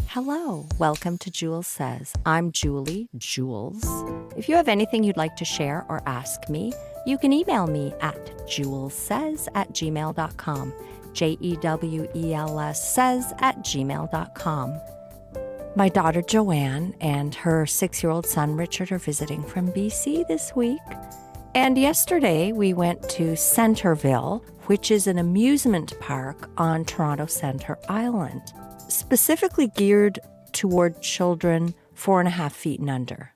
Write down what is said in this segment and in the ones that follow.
Hello, welcome to Jules Says. I'm Julie, Jules. If you have anything you'd like to share or ask me, you can email me at julessays@gmail.com. JEWELS says@gmail.com. My daughter Joanne and her 6-year-old son Richard are visiting from BC this week. And yesterday we went to Centerville, which is an amusement park on Toronto Centre Island, specifically geared toward children 4.5 feet and under.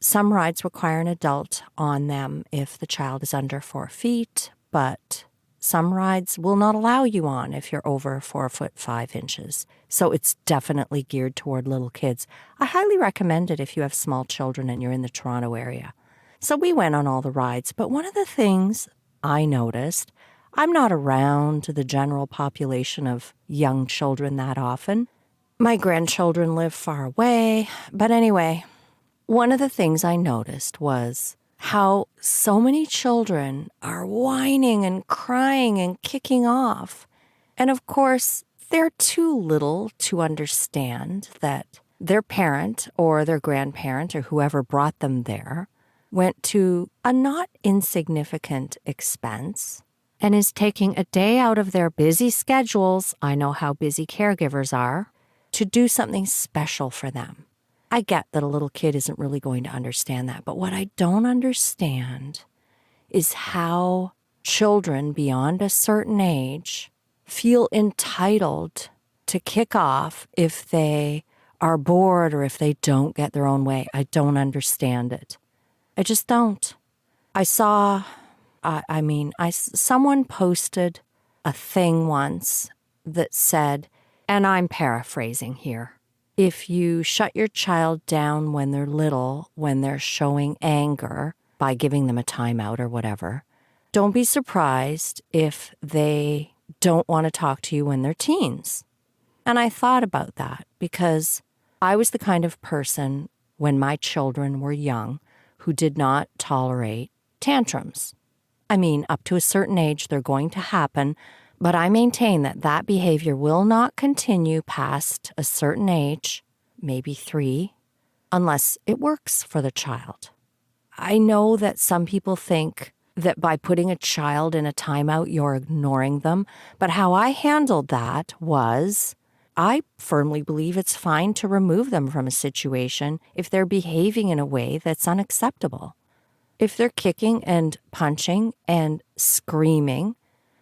Some rides require an adult on them if the child is under 4 feet, but some rides will not allow you on if you're over 4 foot 5 inches. So it's definitely geared toward little kids. I highly recommend it if you have small children and you're in the Toronto area. So we went on all the rides, but one of the things I noticed, I'm not around the general population of young children that often. My grandchildren live far away. But anyway, one of the things I noticed was how so many children are whining and crying and kicking off. And of course, they're too little to understand that their parent or their grandparent or whoever brought them there went to a not insignificant expense and is taking a day out of their busy schedules, I know how busy caregivers are, to do something special for them. I get that a little kid isn't really going to understand that, but what I don't understand is how children beyond a certain age feel entitled to kick off if they are bored or if they don't get their own way. I don't understand it. I just don't. Someone posted a thing once that said, and I'm paraphrasing here, if you shut your child down when they're little, when they're showing anger by giving them a timeout or whatever, don't be surprised if they don't want to talk to you when they're teens. And I thought about that because I was the kind of person when my children were young who did not tolerate tantrums. I mean, up to a certain age, they're going to happen, but I maintain that that behavior will not continue past a certain age, maybe 3, unless it works for the child. I know that some people think that by putting a child in a timeout, you're ignoring them, but how I handled that was I firmly believe it's fine to remove them from a situation if they're behaving in a way that's unacceptable. If they're kicking and punching and screaming,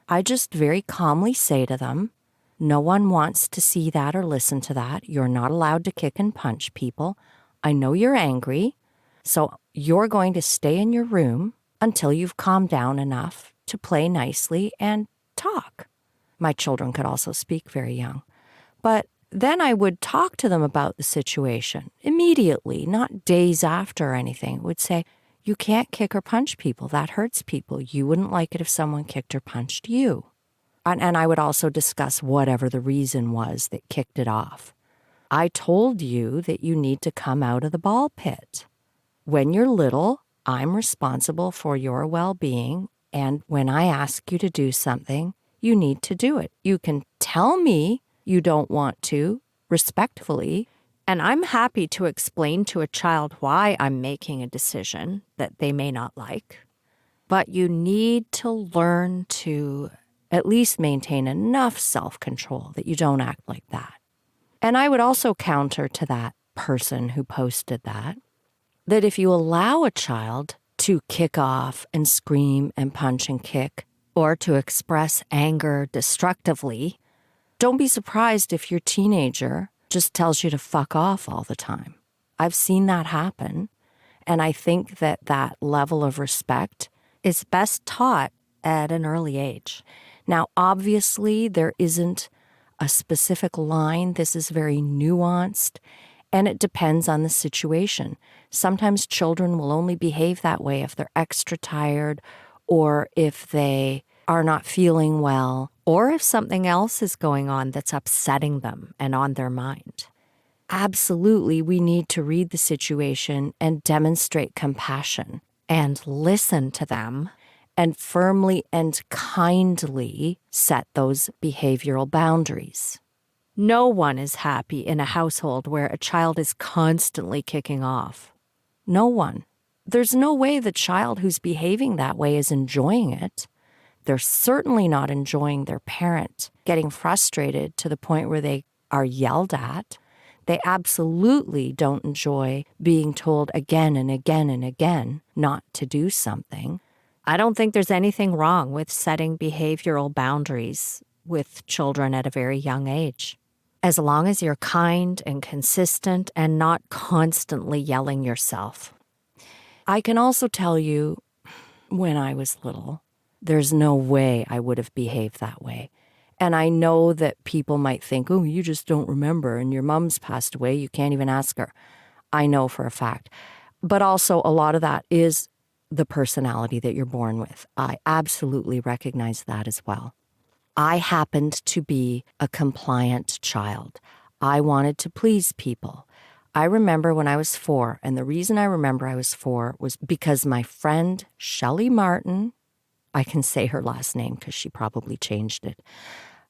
I just very calmly say to them, no one wants to see that or listen to that. You're not allowed to kick and punch people. I know you're angry, so you're going to stay in your room until you've calmed down enough to play nicely and talk. My children could also speak very young. But then I would talk to them about the situation immediately, not days after or anything. I would say, you can't kick or punch people. That hurts people. You wouldn't like it if someone kicked or punched you. And I would also discuss whatever the reason was that kicked it off. I told you that you need to come out of the ball pit. When you're little, I'm responsible for your well-being. And when I ask you to do something, you need to do it. You can tell me you don't want to, respectfully, and I'm happy to explain to a child why I'm making a decision that they may not like. But you need to learn to at least maintain enough self-control that you don't act like that. And I would also counter to that person who posted that if you allow a child to kick off and scream and punch and kick, or to express anger destructively, don't be surprised if your teenager just tells you to fuck off all the time. I've seen that happen, and I think that that level of respect is best taught at an early age. Now, obviously, there isn't a specific line. This is very nuanced, and it depends on the situation. Sometimes children will only behave that way if they're extra tired or if they are not feeling well, or if something else is going on that's upsetting them and on their mind. Absolutely, we need to read the situation and demonstrate compassion and listen to them and firmly and kindly set those behavioral boundaries. No one is happy in a household where a child is constantly kicking off. No one. There's no way the child who's behaving that way is enjoying it. They're certainly not enjoying their parent getting frustrated to the point where they are yelled at. They absolutely don't enjoy being told again and again and again not to do something. I don't think there's anything wrong with setting behavioral boundaries with children at a very young age, as long as you're kind and consistent and not constantly yelling yourself. I can also tell you, when I was little, there's no way I would have behaved that way. And I know that people might think, oh, you just don't remember, and your mom's passed away, you can't even ask her. I know for a fact. But also, a lot of that is the personality that you're born with. I absolutely recognize that as well. I happened to be a compliant child. I wanted to please people. I remember when I was 4, and the reason I remember I was 4 was because my friend Shelley Martin, I can say her last name because she probably changed it.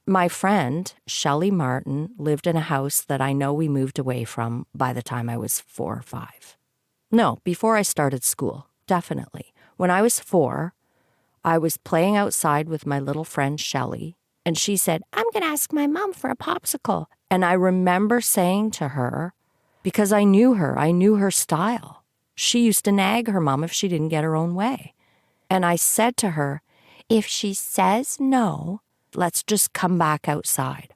My friend Shelley Martin lived in a house that I know we moved away from by the time I was 4 or 5. No, before I started school, definitely. When I was 4, I was playing outside with my little friend Shelley, and she said, I'm going to ask my mom for a popsicle. And I remember saying to her, because I knew her style. She used to nag her mom if she didn't get her own way. And I said to her, if she says no, let's just come back outside.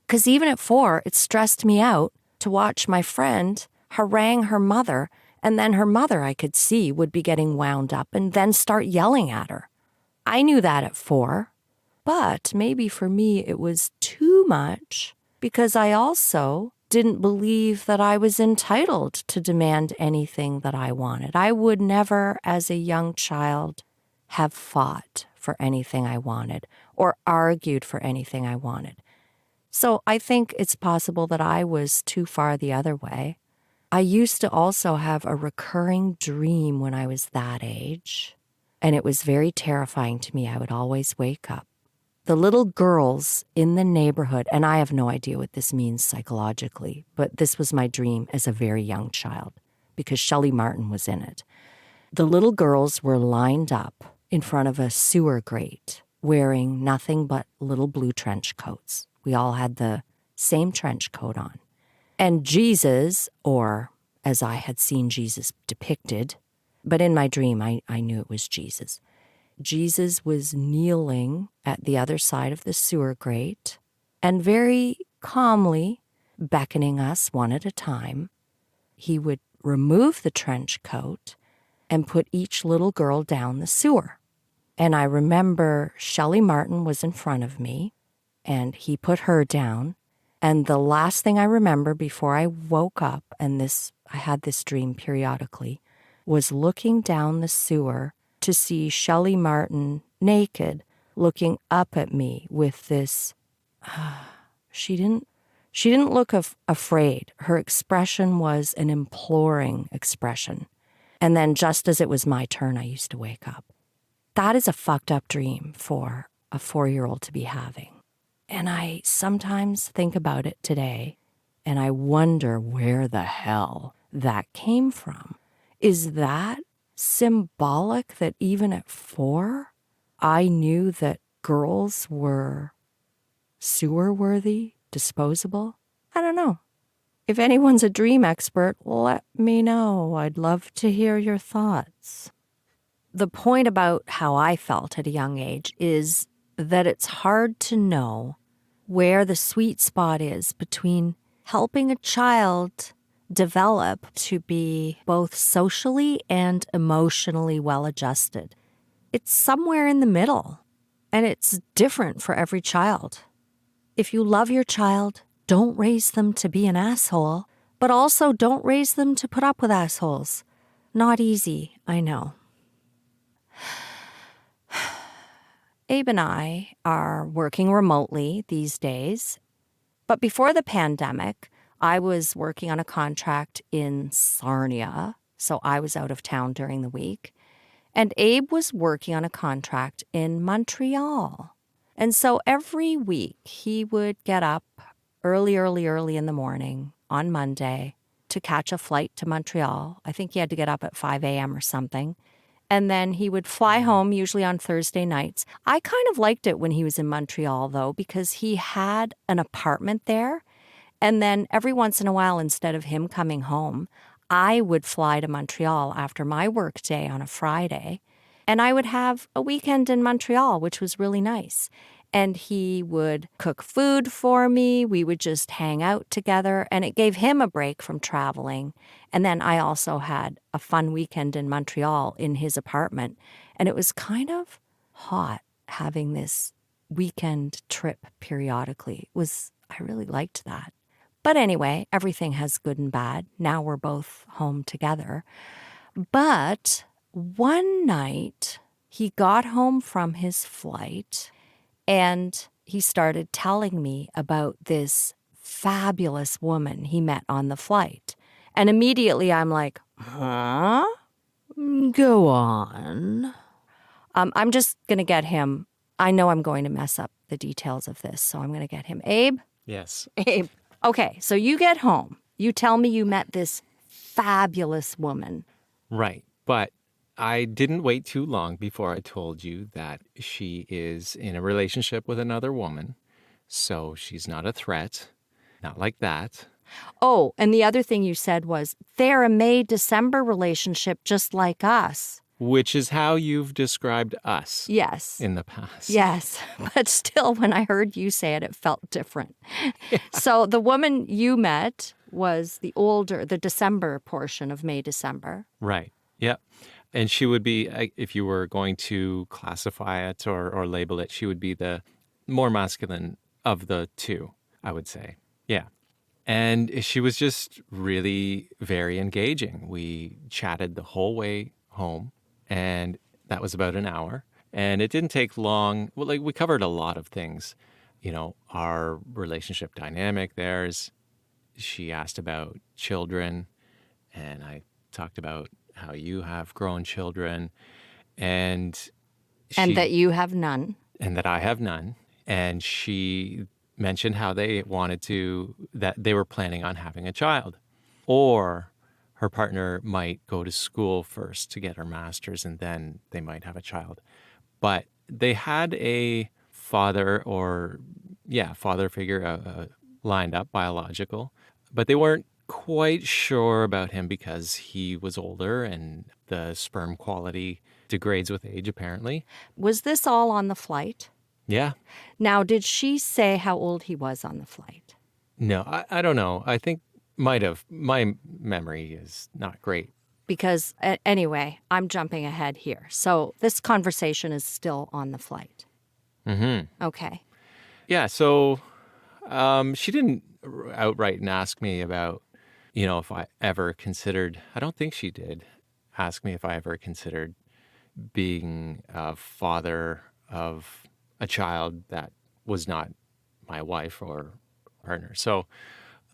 Because even at 4, it stressed me out to watch my friend harangue her mother, and then her mother, I could see, would be getting wound up and then start yelling at her. I knew that at 4, but maybe for me it was too much because I also didn't believe that I was entitled to demand anything that I wanted. I would never, as a young child, have fought for anything I wanted or argued for anything I wanted. So I think it's possible that I was too far the other way. I used to also have a recurring dream when I was that age, and it was very terrifying to me. I would always wake up. The little girls in the neighborhood, and I have no idea what this means psychologically, but this was my dream as a very young child because Shelley Martin was in it. The little girls were lined up in front of a sewer grate wearing nothing but little blue trench coats. We all had the same trench coat on. And Jesus, or as I had seen Jesus depicted, but in my dream I knew it was Jesus. Jesus was kneeling at the other side of the sewer grate and very calmly beckoning us one at a time. He would remove the trench coat and put each little girl down the sewer. And I remember Shelley Martin was in front of me, and he put her down. And the last thing I remember before I woke up, and I had this dream periodically, was looking down the sewer to see Shelley Martin naked, looking up at me with this. She didn't look afraid. Her expression was an imploring expression. And then just as it was my turn, I used to wake up. That is a fucked up dream for a 4-year-old to be having. And I sometimes think about it today, and I wonder where the hell that came from. Is that symbolic that even at 4, I knew that girls were sewer-worthy, disposable? I don't know. If anyone's a dream expert, let me know. I'd love to hear your thoughts. The point about how I felt at a young age is that it's hard to know where the sweet spot is between helping a child develop to be both socially and emotionally well-adjusted. It's somewhere in the middle, and it's different for every child. If you love your child, don't raise them to be an asshole, but also don't raise them to put up with assholes. Not easy, I know. Abe and I are working remotely these days, but before the pandemic, I was working on a contract in Sarnia, so I was out of town during the week, and Abe was working on a contract in Montreal. And so every week he would get up early in the morning on Monday to catch a flight to Montreal. I think he had to get up at 5 a.m. or something. And then he would fly home, usually on Thursday nights. I kind of liked it when he was in Montreal, though, because he had an apartment there. And then every once in a while, instead of him coming home, I would fly to Montreal after my work day on a Friday. And I would have a weekend in Montreal, which was really nice. And he would cook food for me. We would just hang out together. And it gave him a break from traveling. And then I also had a fun weekend in Montreal in his apartment. And it was kind of hot having this weekend trip periodically. I really liked that. But anyway, everything has good and bad. Now we're both home together. But one night he got home from his flight and he started telling me about this fabulous woman he met on the flight. And immediately I'm like, huh? Go on. I'm just going to get him. I know I'm going to mess up the details of this, so I'm going to get him. Abe? Yes. Abe. Okay, so you get home. You tell me you met this fabulous woman. Right. But I didn't wait too long before I told you that she is in a relationship with another woman. So she's not a threat. Not like that. Oh, and the other thing you said was, they're a May-December relationship just like us. Which is how you've described us. Yes. In the past. Yes. But still, when I heard you say it, it felt different. Yeah. So the woman you met was the December portion of May-December. Right. Yep. And she would be, if you were going to classify it or label it, she would be the more masculine of the two, I would say. Yeah. And she was just really very engaging. We chatted the whole way home. And that was about an hour. And it didn't take long. Well, we covered a lot of things. Our relationship dynamic, theirs. She asked about children. And I talked about how you have grown children. And that you have none. And that I have none. And she mentioned how that they were planning on having a child. Or her partner might go to school first to get her master's and then they might have a child. But they had a father figure lined up, biological, but they weren't quite sure about him because he was older and the sperm quality degrades with age, apparently. Was this all on the flight? Yeah. Now, did she say how old he was on the flight? No, I don't know. I think might have. My memory is not great. Because anyway, I'm jumping ahead here. So this conversation is still on the flight. Mm-hmm. Okay. Yeah, so she didn't outright ask me about, if I ever considered, I don't think she did ask me if I ever considered being a father of a child that was not my wife or partner. So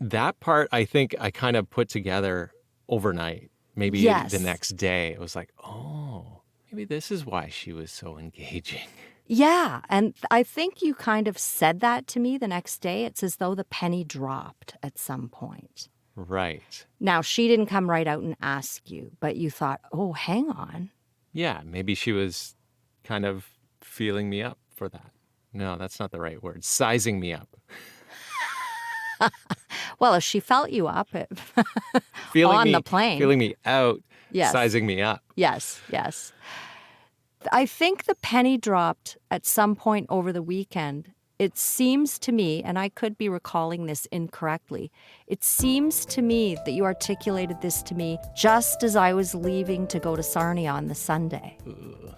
that part, I think I kind of put together overnight. Maybe the next day, it was like, oh, maybe this is why she was so engaging. Yeah, and I think you kind of said that to me the next day. It's as though the penny dropped at some point. Right. Now, she didn't come right out and ask you, but you thought, oh, hang on. Yeah, maybe she was kind of feeling me up for that. No, that's not the right word. Sizing me up. Well, if she felt you up the plane. Feeling me out, yes. Sizing me up. Yes. I think the penny dropped at some point over the weekend. It seems to me, and I could be recalling this incorrectly, it seems to me that you articulated this to me just as I was leaving to go to Sarnia on the Sunday. Ugh.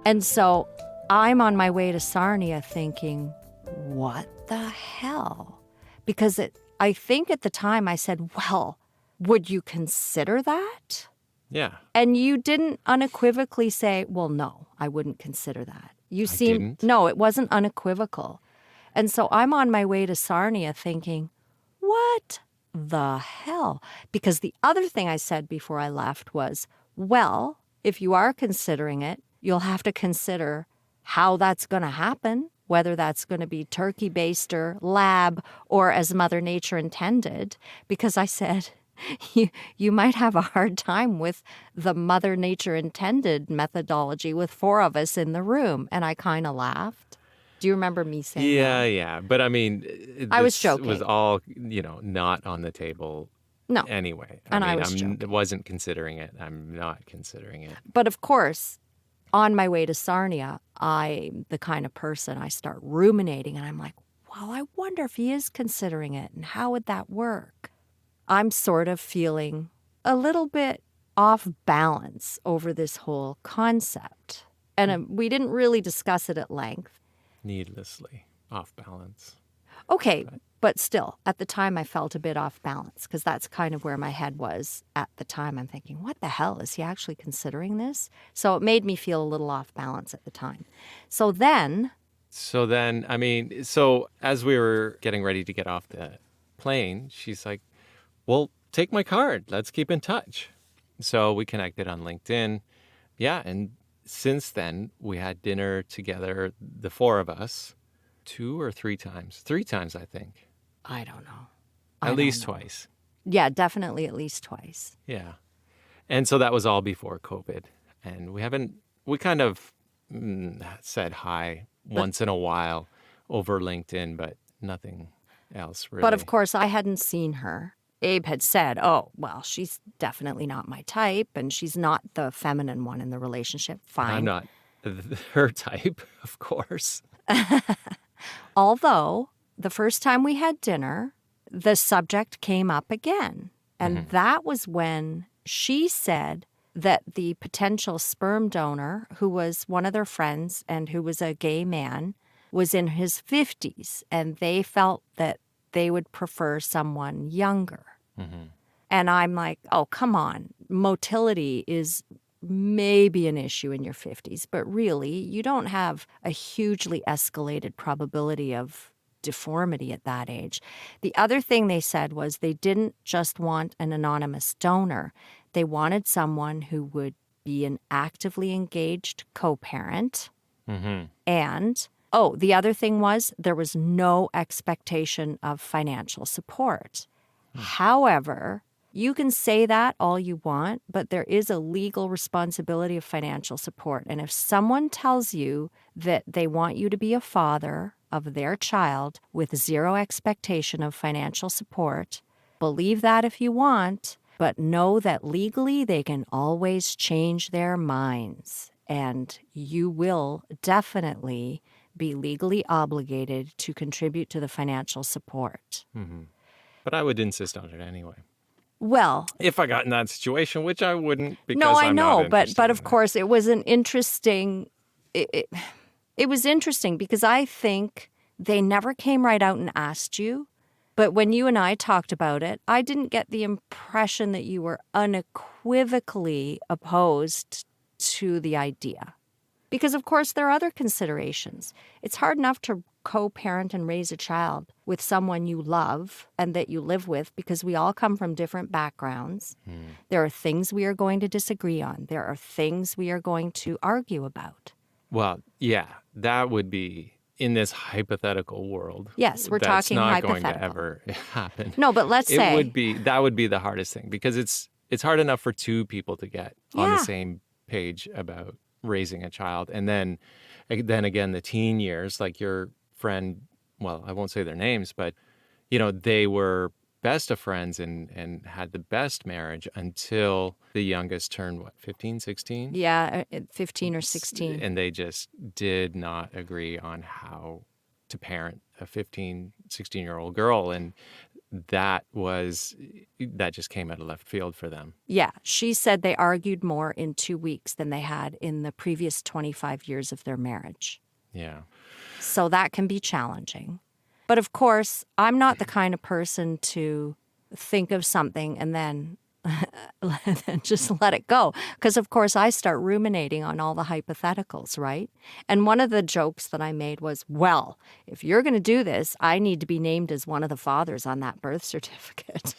And so I'm on my way to Sarnia thinking, what the hell? Because I think at the time I said, well, would you consider that? Yeah. And you didn't unequivocally say, well, no, I wouldn't consider that. Didn't. No, it wasn't unequivocal. And so I'm on my way to Sarnia thinking, what the hell? Because the other thing I said before I left was, well, if you are considering it, you'll have to consider how that's going to happen. whether that's going to be turkey baster, lab, or as Mother Nature intended, because I said, you might have a hard time with the Mother Nature intended methodology with 4 of us in the room. And I kind of laughed. Do you remember me saying Yeah, that? yeah. But I mean, I was this was joking. all, not on the table No, anyway. I and I mean, was joking. wasn't considering it. I'm not considering it. But of course, on my way to Sarnia, I'm the kind of person I start ruminating and I'm like, well, I wonder if he is considering it and how would that work? I'm sort of feeling a little bit off balance over this whole concept. And we didn't really discuss it at length. Needlessly off balance. Okay, but still, at the time I felt a bit off balance because that's kind of where my head was at the time. I'm thinking, what the hell? Is he actually considering this? So it made me feel a little off balance at the time. So then, So then, I mean, so as we were getting ready to get off the plane, she's like, well, take my card. Let's keep in touch. So we connected on LinkedIn. Yeah. And since then, we had dinner together, the 4 of us, 2 or 3 times. 3 times, I think. I don't know. At least twice. Yeah, definitely at least twice. Yeah. And so that was all before COVID. And we kind of said hi once in a while over LinkedIn, but nothing else really. But of course, I hadn't seen her. Abe had said, oh, well, she's definitely not my type, and she's not the feminine one in the relationship. Fine. I'm not her type, of course. Although, the first time we had dinner, the subject came up again. And that was when she said that the potential sperm donor, who was one of their friends and who was a gay man, was in his 50s, and they felt that they would prefer someone younger. And I'm like, oh, come on. Motility is maybe an issue in your 50s, but really, you don't have a hugely escalated probability of deformity at that age. The other thing they said was they didn't just want an anonymous donor. They wanted someone who would be an actively engaged co-parent. And, the other thing was there was no expectation of financial support. However, you can say that all you want, but there is a legal responsibility of financial support. And if someone tells you that they want you to be a father of their child with 0 expectation of financial support, believe that if you want, but know that legally they can always change their minds. And you will definitely be legally obligated to contribute to the financial support. But I would insist on it anyway. Well, If I got in that situation, which I wouldn't, because no, I I'm know, not but interested of in course it was an interesting. It was interesting because I think they never came right out and asked you. But when you and I talked about it, I didn't get the impression that you were unequivocally opposed to the idea. Because, of course, there are other considerations. It's hard enough to co-parent and raise a child with someone you love and that you live with because we all come from different backgrounds. There are things we are going to disagree on. There are things we are going to argue about. Well, yeah, that would be in this hypothetical world. Yes, we're that's talking not going to hypothetical. ever happen. No, but let's say that would be the hardest thing because it's hard enough for 2 people to get on the Yeah. same page about raising a child, and then again the teen years, like your friend. Well, I won't say their names, but they were best of friends and had the best marriage until the youngest turned, what, 15, 16? Yeah, 15 or 16. And they just did not agree on how to parent a 15, 16-year-old girl. And that just came out of left field for them. Yeah, she said they argued more in 2 weeks than they had in the previous 25 years of their marriage. Yeah. So that can be challenging. But of course, I'm not the kind of person to think of something and then just let it go. Because, of course, I start ruminating on all the hypotheticals, right? And one of the jokes that I made was, well, if you're going to do this, I need to be named as one of the fathers on that birth certificate.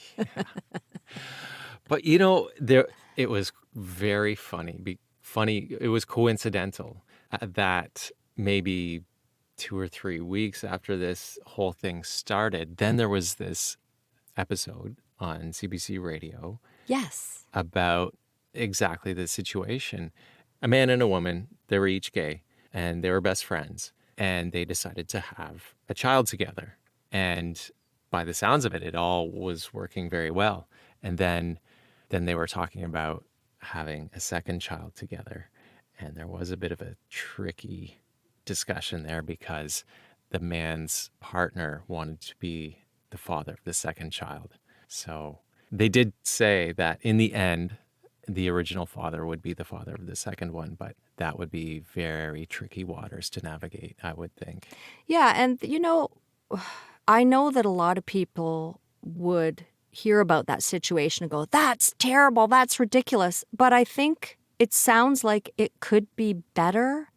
But, it was very funny. It was coincidental that maybe 2 or 3 weeks after this whole thing started, then there was this episode on CBC radio Yes. about exactly this situation. A man and a woman, they were each gay and they were best friends, and they decided to have a child together. And by the sounds of it, it all was working very well. And then they were talking about having a second child together. And there was a bit of a tricky discussion there because the man's partner wanted to be the father of the second child. So they did say that in the end, the original father would be the father of the second one, but that would be very tricky waters to navigate, I would think. Yeah. And, I know that a lot of people would hear about that situation and go, that's terrible, that's ridiculous. But I think it sounds like it could be better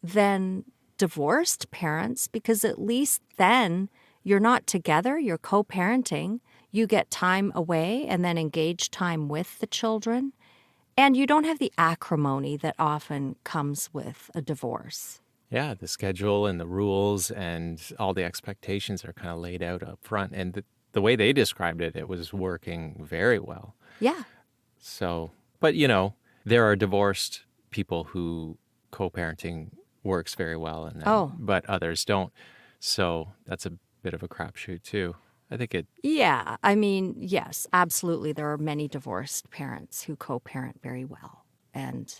than divorced parents, because at least then you're not together, you're co-parenting, you get time away and then engage time with the children, and you don't have the acrimony that often comes with a divorce. Yeah, the schedule and the rules and all the expectations are kind of laid out up front. And the way they described it, it was working very well. Yeah. So, but there are divorced people who co-parenting works very well, and Oh. but others don't. So that's a bit of a crapshoot too. I think it. Yeah. I mean, yes, absolutely. There are many divorced parents who co-parent very well. And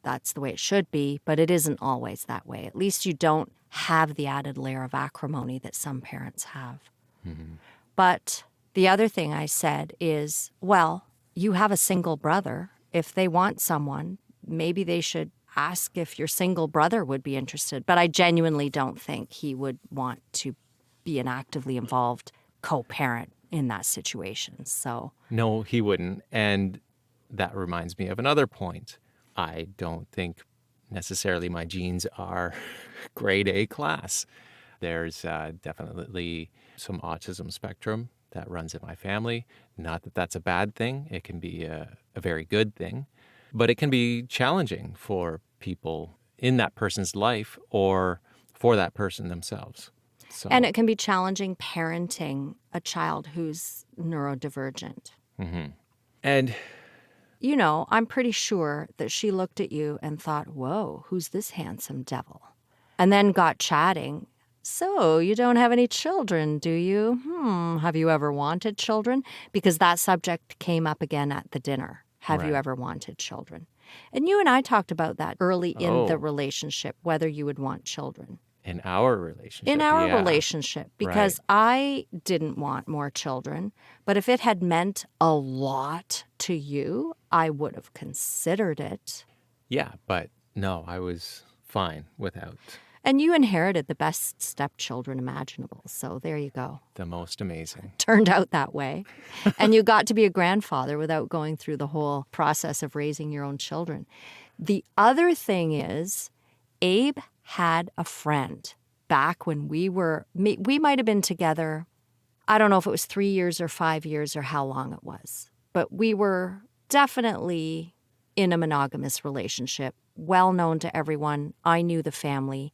that's the way it should be, but it isn't always that way. At least you don't have the added layer of acrimony that some parents have. Mhm. But the other thing I said is, well, you have a single brother. If they want someone, maybe they should ask if your single brother would be interested. But I genuinely don't think he would want to be an actively involved co-parent in that situation. So No, he wouldn't. And that reminds me of another point. I don't think necessarily my genes are grade A class. There's definitely some autism spectrum that runs in my family. Not that that's a bad thing. It can be a very good thing, but it can be challenging for people in that person's life or for that person themselves. So, And it can be challenging parenting a child who's neurodivergent. and I'm pretty sure that she looked at you and thought, whoa, who's this handsome devil? And then got chatting. So, you don't have any children, do you? Have you ever wanted children? Because that subject came up again at the dinner. Have you Right. ever wanted children? And you and I talked about that early in the Oh. relationship, whether you would want children. In our relationship, In our yeah, relationship, because I didn't want more children, but if it had meant a lot to you, I would have considered it. yeah, but no, I was fine without And you inherited the best stepchildren imaginable, so there you go. the most amazing. Turned out that way. And you got to be a grandfather without going through the whole process of raising your own children. The other thing is, Abe had a friend back when we might have been together. I don't know if it was 3 years or 5 years or how long it was, but we were definitely in a monogamous relationship, well known to everyone. I knew the family.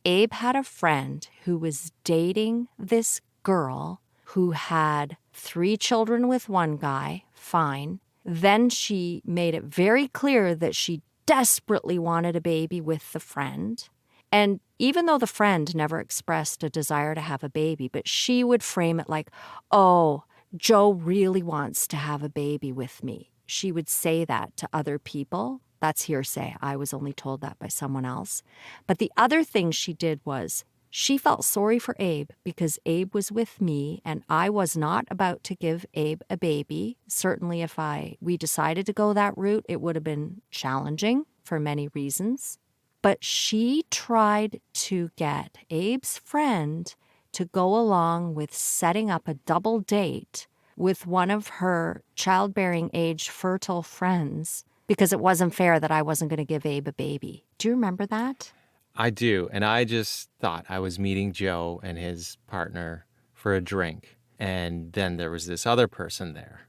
Abe had a friend who was dating this girl who had 3 children with one guy, fine. Then she made it very clear that she desperately wanted a baby with the friend. And even though the friend never expressed a desire to have a baby, but she would frame it like, oh, Joe really wants to have a baby with me. She would say that to other people. That's hearsay. I was only told that by someone else. But the other thing she did was she felt sorry for Abe because Abe was with me and I was not about to give Abe a baby. Certainly if we decided to go that route, it would have been challenging for many reasons. But she tried to get Abe's friend to go along with setting up a double date with one of her childbearing age fertile friends because it wasn't fair that I wasn't going to give Abe a baby. Do you remember that? I do. And I just thought I was meeting Joe and his partner for a drink. And then there was this other person there.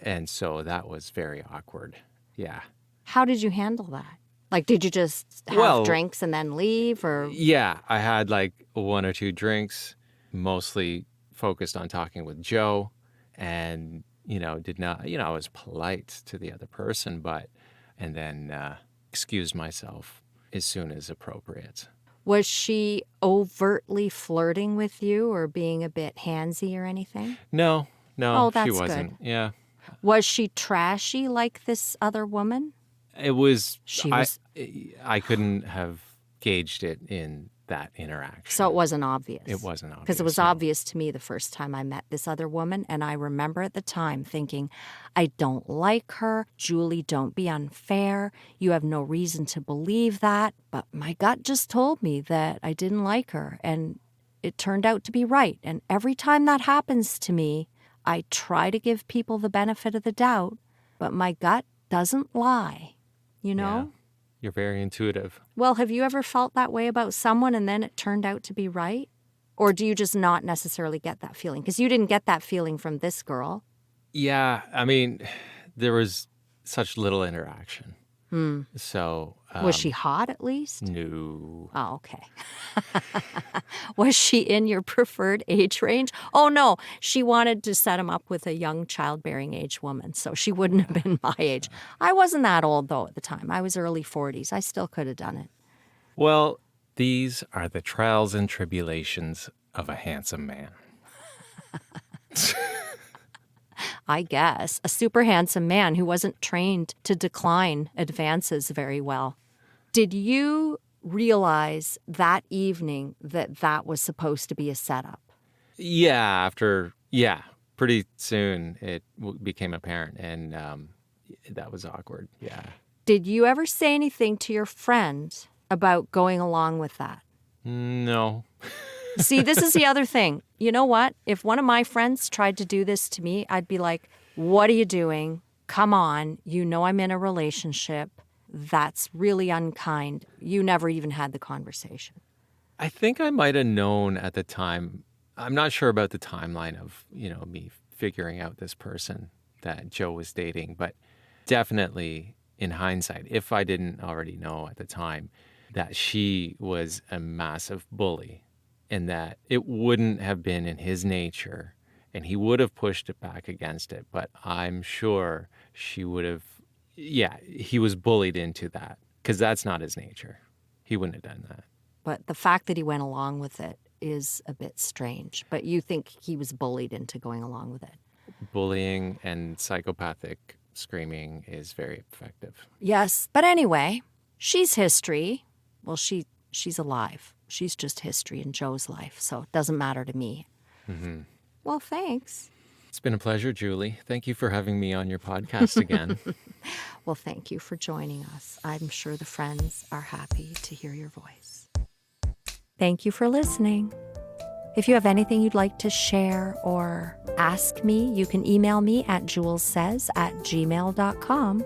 And so that was very awkward. Yeah. How did you handle that? Like, did you just have Well, drinks and then leave, or? yeah, I had like 1 or 2 drinks, mostly focused on talking with Joe, and, did not, I was polite to the other person, and then excused myself as soon as appropriate. Was she overtly flirting with you or being a bit handsy or anything? No, Oh, she that's wasn't. good. Yeah. Was she trashy like this other woman? It was, She I, was, I couldn't have gauged it in that interaction. so it wasn't obvious. It wasn't obvious. Because it was no. obvious to me the first time I met this other woman, and I remember at the time thinking, I don't like her. Julie, don't be unfair. You have no reason to believe that. But my gut just told me that I didn't like her, and it turned out to be right. And every time that happens to me, I try to give people the benefit of the doubt, but my gut doesn't lie, Yeah. You're very intuitive. Well, have you ever felt that way about someone and then it turned out to be right? Or do you just not necessarily get that feeling? Because you didn't get that feeling from this girl. Yeah, I mean, there was such little interaction. So Was she hot at least? no. Oh, okay. Was she in your preferred age range? Oh, no. She wanted to set him up with a young childbearing age woman, so she wouldn't have been my age. I wasn't that old, though, at the time. I was early 40s. I still could have done it. Well, these are the trials and tribulations of a handsome man. I guess. A super handsome man who wasn't trained to decline advances very well. Did you realize that evening that that was supposed to be a setup? Yeah, pretty soon it became apparent, and that was awkward. Yeah. Did you ever say anything to your friend about going along with that? No. See, this is the other thing. You know what? If one of my friends tried to do this to me, I'd be like, what are you doing? Come on. You know I'm in a relationship. That's really unkind. You never even had the conversation. I think I might have known at the time. I'm not sure about the timeline of, me figuring out this person that Joe was dating, but definitely in hindsight, if I didn't already know at the time, that she was a massive bully and that it wouldn't have been in his nature and he would have pushed it back against it. But I'm sure she would have, he was bullied into that because that's not his nature. He wouldn't have done that. But the fact that he went along with it is a bit strange. But you think he was bullied into going along with it? Bullying and psychopathic screaming is very effective. Yes. But anyway, she's history. Well, she's alive. She's just history in Joe's life, so it doesn't matter to me. Mm-hmm. Well, thanks. It's been a pleasure, Julie. Thank you for having me on your podcast again. Well, thank you for joining us. I'm sure the friends are happy to hear your voice. Thank you for listening. If you have anything you'd like to share or ask me, you can email me at julessays@gmail.com.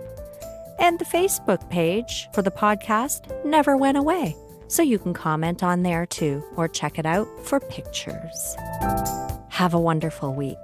And the Facebook page for the podcast never went away, so you can comment on there too or check it out for pictures. Have a wonderful week.